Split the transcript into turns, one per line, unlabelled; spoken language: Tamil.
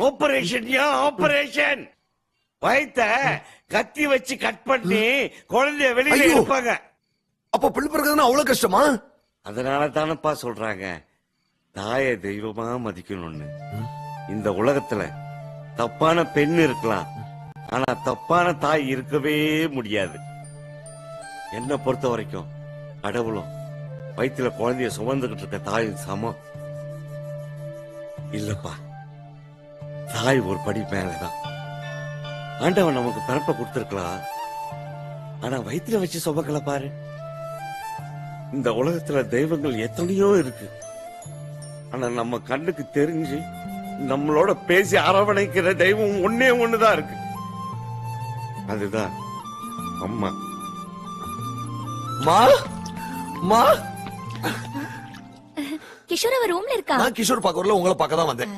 ஆபரேஷன் ஆபரேஷன் வயித்த கத்தி வச்சு கட் பண்ணி குழந்தைய வெளியில எடுப்பாங்க.
அப்ப பிள்ளை பிறகுதுன்னா அவ்வளவு கஷ்டமா?
அதனால தானப்பா சொல்றாங்க தாயை தெய்வமா மதிக்கணும்னு. இந்த உலகத்துல தப்பான பெண் இருக்கலாம், ஆனா தப்பான தாய் இருக்கவே முடியாது. என்ன பொறுத்த வரைக்கும் கடவுளும் வயிற்றுல குழந்தைய சுமந்துகிட்டு இருக்க தாயும் சமம் இல்லப்பா. தாய் ஒரு படி மேலதான். ஆண்டவன் நமக்கு பிறப்ப கொடுத்திருக்கலாம், ஆனா வயிற்றுல வச்சு சுமக்கல பாரு. இந்த உலகத்துல தெய்வங்கள் எத்தனையோ இருக்கு, ஆனா நம்ம கண்ணுக்கு தெரிஞ்சு நம்மளோட பேசி அரவணைக்கிற தெய்வம் ஒன்னே ஒண்ணுதான் இருக்கு. அதுதான் அம்மா.
மா மா
கிஷோர் அவர் ரூம்ல இருக்கா?
நான் கிஷோர் பார்க்க வரல, உங்களை பார்க்க தான் வந்தேன்.